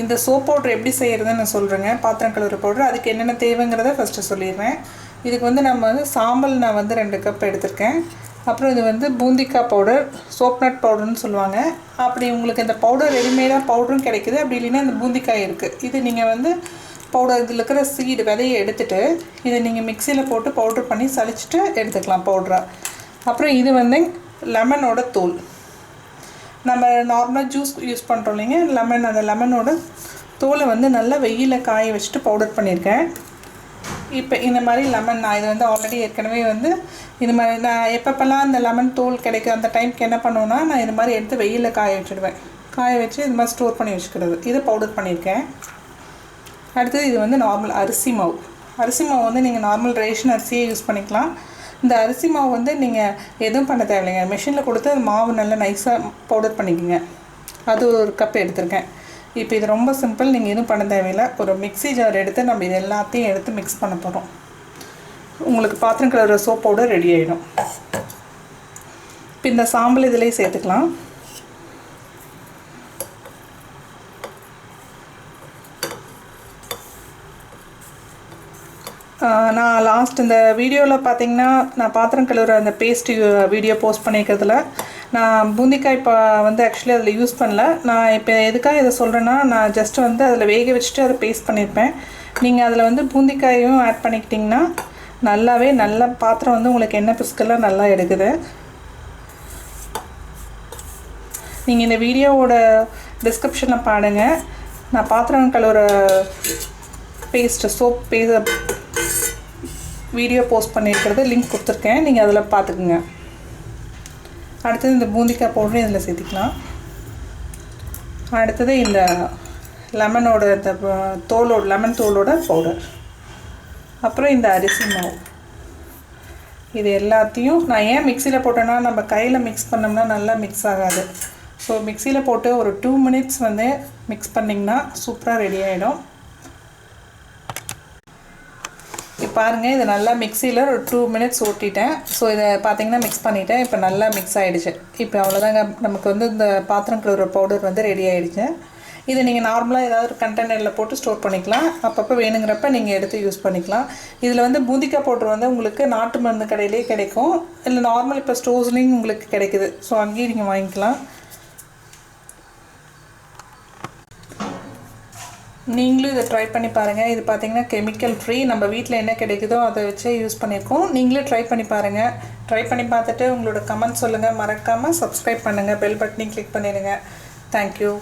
இந்த soap powder எப்படி செய்கிறதுன்னு நான் சொல்கிறேங்க. பாத்திரம் கழுவுற பவுடர் அதுக்கு என்னென்ன தேவைங்கிறத ஃபஸ்ட்டு சொல்லிடுறேன். இதுக்கு வந்து நம்ம வந்து சாம்பல் நான் வந்து 2 கப் எடுத்திருக்கேன். அப்புறம் இது வந்து பூந்திக்காய் பவுடர், சோப் நட் பவுடர்னு சொல்லுவாங்க. அப்படி உங்களுக்கு இந்த பவுடர் ரெடிமேடாக பவுடரும் கிடைக்குது. அப்படி இல்லைன்னா இந்த பூந்திக்காய் இருக்குது. இது நீங்கள் வந்து பவுடர் இதில் இருக்கிற சீடு விதையை எடுத்துகிட்டு இதை நீங்கள் மிக்சியில் போட்டு பவுட்ரு பண்ணி சளிச்சிட்டு எடுத்துக்கலாம் பவுட்ராக. அப்புறம் இது வந்து லெமனோட தோல். நம்ம நார்மலாக ஜூஸ் யூஸ் பண்ணுறோம் இல்லைங்க, லெமன், அந்த லெமனோட தோலை வந்து நல்லா வெயிலில் காய வச்சுட்டு பவுடர் பண்ணியிருக்கேன். இப்போ இந்த மாதிரி லெமன் நான் இது வந்து ஆல்ரெடி ஏற்கனவே வந்து இது மாதிரி நான் எப்பப்பெல்லாம் இந்த லெமன் தோல் கிடைக்கும் அந்த டைமுக்கு என்ன பண்ணுவேன்னா நான் இது மாதிரி எடுத்து வெயிலில் காய வச்சுடுவேன். காய வச்சு இது மாதிரி ஸ்டோர் பண்ணி வச்சுக்கிறது. இதை பவுடர் பண்ணியிருக்கேன். அடுத்தது இது வந்து நார்மல் அரிசி மாவு. அரிசி மாவு வந்து நீங்கள் நார்மல் ரேஷன் அரிசியே யூஸ் பண்ணிக்கலாம். இந்த அரிசி மாவு வந்து நீங்கள் எதுவும் பண்ண தேவையில்லைங்க. மிஷினில் கொடுத்து அந்த மாவு நல்லா நைஸாக பவுடர் பண்ணிக்கோங்க. அது ஒரு கப் எடுத்திருக்கேன். இப்போ இது ரொம்ப சிம்பிள். நீங்கள் எதுவும் பண்ண தேவையில்லை. ஒரு மிக்ஸி ஜார் எடுத்து நம்ம இது எல்லாத்தையும் எடுத்து மிக்ஸ் பண்ண போகிறோம். உங்களுக்கு பாத்திரம் கழுவுற சோப் பவுடர் ரெடி ஆகிடும். இப்போ இந்த சாம்பல் இதிலே சேர்த்துக்கலாம். நான் லாஸ்ட் இந்த வீடியோவில் பார்த்தீங்கன்னா நான் பாத்திரம் கழுவுற அந்த பேஸ்ட் வீடியோ போஸ்ட் பண்ணியிருக்கிறதுல நான் பூந்திக்காய் இப்போ வந்து ஆக்சுவலி அதில் யூஸ் பண்ணல. நான் இப்போ எதுக்காக இதை சொல்கிறேன்னா நான் ஜஸ்ட் வந்து அதில் வேக வச்சுட்டு அதை பேஸ்ட் பண்ணியிருப்பேன். நீங்கள் அதில் வந்து பூந்திக்காயும் ஆட் பண்ணிக்கிட்டிங்கன்னா நல்லாவே நல்ல பாத்திரம் வந்து உங்களுக்கு எண்ணெய் பிசுக்கெல்லாம் நல்லா எடுக்குது. நீங்கள் இந்த வீடியோவோட டிஸ்கிரிப்ஷனில் பாருங்கள். நான் பாத்திரம் கழுவுற பேஸ்ட்டு சோப் வீடியோ போஸ்ட் பண்ணியிருக்கிறது லிங்க் கொடுத்துருக்கேன். நீங்கள் அதில் பார்த்துக்குங்க. அடுத்தது இந்த பூந்திக்காய் பவுடரும் இதில் சேர்த்திக்கலாம். அடுத்தது இந்த லெமனோட இந்த தோலோட லெமன் தோலோட பவுடர். அப்புறம் இந்த அரிசி மாவு. இது எல்லாத்தையும் நான் ஏன் மிக்சியில் போட்டேன்னா நம்ம கையில் மிக்ஸ் பண்ணோம்னா நல்லா மிக்ஸ் ஆகாது. ஸோ மிக்சியில் போட்டு ஒரு 2 மினிட்ஸ் வந்து மிக்ஸ் பண்ணிங்கன்னா சூப்பராக ரெடி ஆகிடும். இப்போ பாருங்கள், இது நல்லா மிக்சியில் ஒரு 2 மினிட்ஸ் ஓட்டிட்டேன். ஸோ இதை பார்த்தீங்கன்னா மிக்ஸ் பண்ணிவிட்டேன். இப்போ நல்லா மிக்ஸ் ஆகிடுச்சு. இப்போ அவ்வளோதாங்க, நமக்கு வந்து இந்த பாத்திரம் கழுவுற பவுடர் வந்து ரெடி ஆகிடுச்சு. இதை நீங்கள் நார்மலாக ஏதாவது ஒரு கண்டெய்னரில் போட்டு ஸ்டோர் பண்ணிக்கலாம். அப்பப்போ வேணுங்கிறப்ப நீங்கள் எடுத்து யூஸ் பண்ணிக்கலாம். இதில் வந்து பூந்திக்காய் பவுடர் வந்து உங்களுக்கு நாட்டு மருந்து கடையிலே கிடைக்கும். இல்லை நார்மல் இப்போ ஸ்டோர்ஸ்லேயும் உங்களுக்கு கிடைக்குது. ஸோ அங்கேயும் நீங்கள் வாங்கிக்கலாம். நீங்களும் இதை ட்ரை பண்ணி பாருங்கள். இது பார்த்திங்கன்னா கெமிக்கல் ஃப்ரீ. நம்ம வீட்டில் என்ன கிடைக்குதோ அதை வச்சே யூஸ் பண்ணியிருக்கோம். நீங்களும் ட்ரை பண்ணி பாருங்கள். ட்ரை பண்ணி பார்த்துட்டு உங்களோட கமெண்ட் சொல்லுங்கள். மறக்காமல் சப்ஸ்கிரைப் பண்ணுங்கள். பெல் பட்டனையும் கிளிக் பண்ணிடுங்க. தேங்க்யூ.